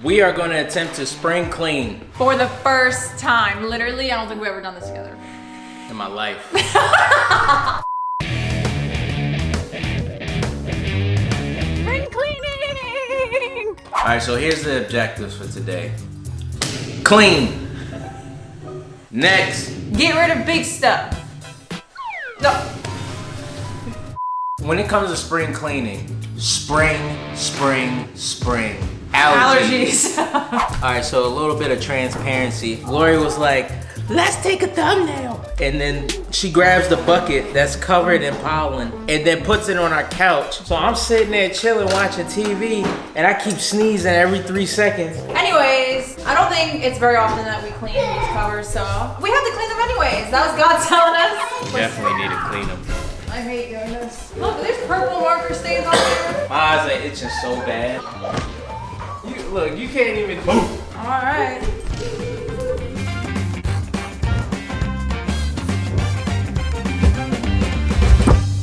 We are going to attempt to spring clean. For the first time. Literally, I don't think we've ever done this together. In my life. Spring cleaning! Alright, so here's the objectives for today. Clean. Next. Get rid of big stuff. No. When it comes to spring cleaning, spring. Allergies. Alright, so a little bit of transparency. Glory was like, let's take a thumbnail. And then she grabs the bucket that's covered in pollen and then puts it on our couch. So I'm sitting there chilling, watching TV, and I keep sneezing every 3 seconds. Anyways, I don't think it's very often that we clean these covers, so we have to clean them anyways. That was God telling us. Definitely need to clean them. I hate doing this. Look, there's purple marker stains on there. My eyes are itching so bad. Look, you can't even move. All right.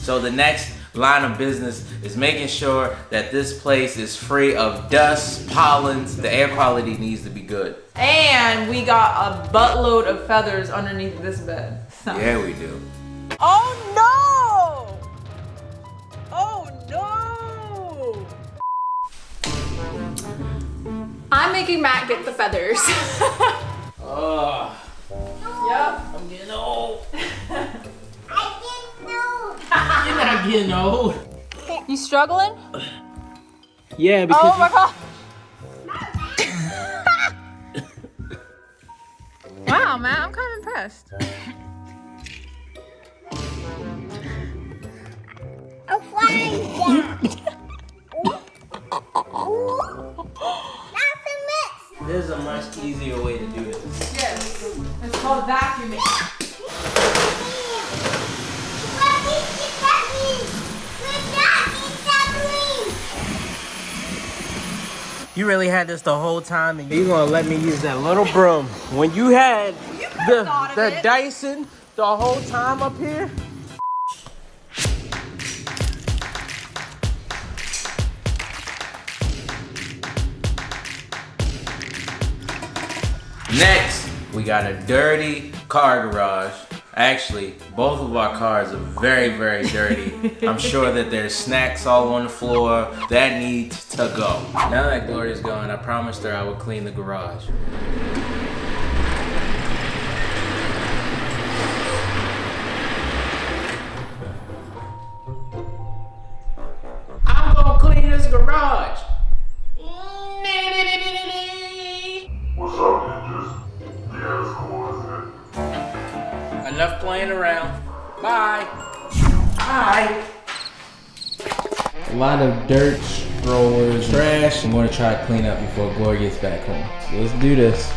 So the next line of business is making sure that this place is free of dust, pollens. The air quality needs to be good. And we got a buttload of feathers underneath this bed. So. Yeah, we do. Oh no! Oh no! I'm making Matt get the feathers. Oh, Yep. I'm getting old. I You're not getting old. You struggling? Yeah, because Oh my god. Wow, Matt, I'm kind of impressed. I'm flying. That's a mess. there's a much easier way to do this. Yes. It's called vacuuming. You really had this the whole time and you're gonna let me use that little broom. When you had the Dyson the whole time up here. Next, we got a dirty car garage. Actually, both of our cars are very, very dirty. I'm sure that there's snacks all on the floor that need to go. Now that Gloria's gone, I promised her I would clean the garage. I'm gonna clean this garage. What's up, ninjas? Yeah, it's cool, isn't it? Enough playing around. Bye. Bye. A lot of dirt, strollers, trash. I'm going to try to clean up before Gloria gets back home. So let's do this.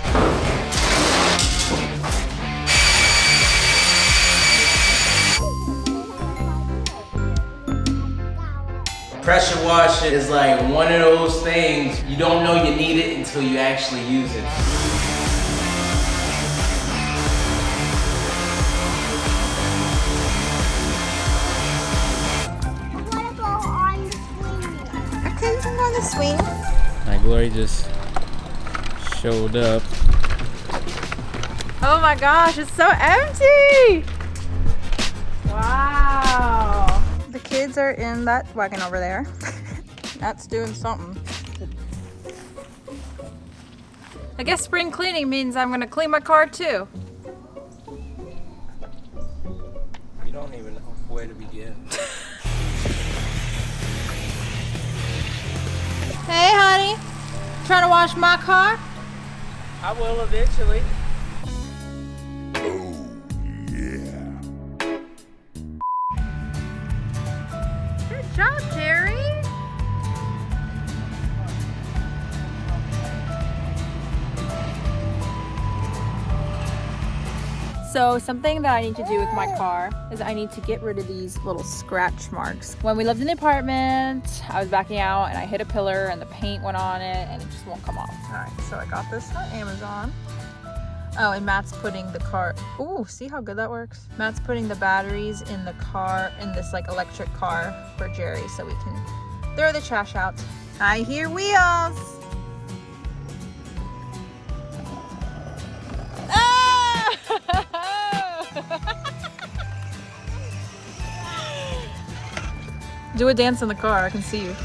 Pressure washer is like one of those things you don't know you need it until you actually use it. Okay, you can go on the swing. My Glory just showed up. Oh my gosh, it's so empty! Wow. The kids are in that wagon over there. That's doing something. I guess spring cleaning means I'm gonna clean my car too. You don't even know where to begin. Hey honey, trying to wash my car? I will eventually. Good job, Jerry. So something that I need to do with my car is I need to get rid of these little scratch marks. When we lived in the apartment, I was backing out and I hit a pillar and the paint went on it and it just won't come off. All right, so I got this on Amazon. Oh, and Matt's putting the car, ooh, see how good that works? Matt's putting the batteries in the car, in this like electric car for Jerry so we can throw the trash out. I hear wheels. Do a dance in the car. I can see you.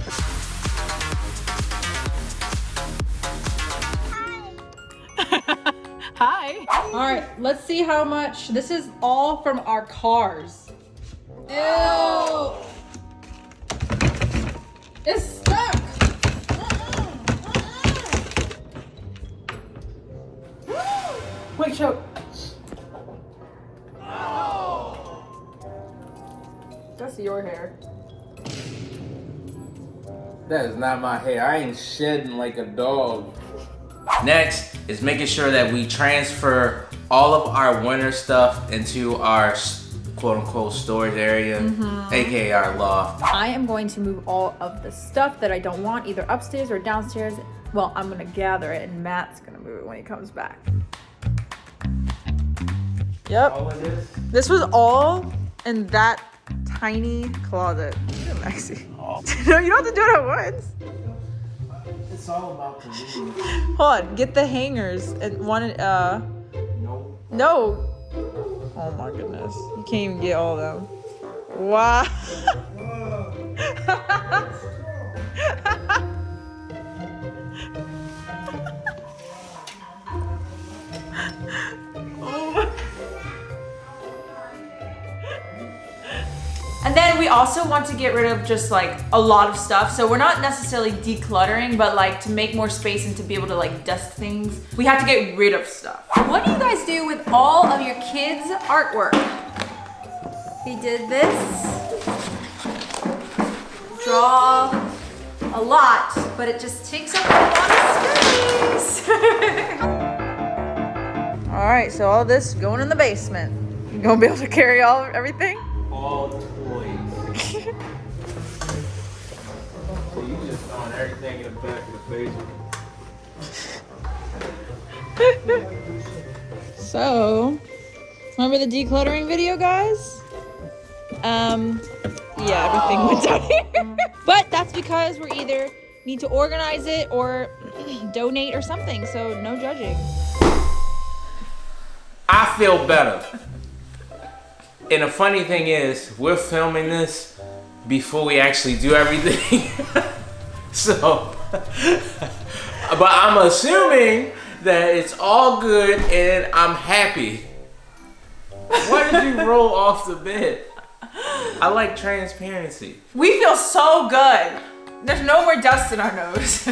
Hi. All right, let's see how much. This is all from our cars. Ew. It's stuck. Wait, choke. That's your hair. That is not my hair. I ain't shedding like a dog. Next is making sure that we transfer all of our winter stuff into our quote unquote storage area, aka our loft. I am going to move all of the stuff that I don't want either upstairs or downstairs. Well, I'm gonna gather it and Matt's gonna move it when he comes back. Yep. All of this? This was all in that tiny closet. Look at Maxie. Oh. No, you don't have to do it at once. It's all about convenience. Hold on, get the hangers and one. Nope. No. Oh my goodness, you can't even get all of them. Wow. And then we also want to get rid of just like a lot of stuff. So we're not necessarily decluttering, but like to make more space and to be able to like dust things, we have to get rid of stuff. What do you guys do with all of your kids' artwork? He did this. Draw a lot, but it just takes up a lot of space. All right, so all this going in the basement. You gonna be able to carry everything? All toys. So you just throwing everything in the back of the basement. So, remember the decluttering video, guys? Yeah, everything went down here. But that's because we're either need to organize it or donate or something, so no judging. I feel better. And the funny thing is, we're filming this before we actually do everything. So, but I'm assuming that it's all good and I'm happy. Why did you roll off the bed? I like transparency. We feel so good. There's no more dust in our nose.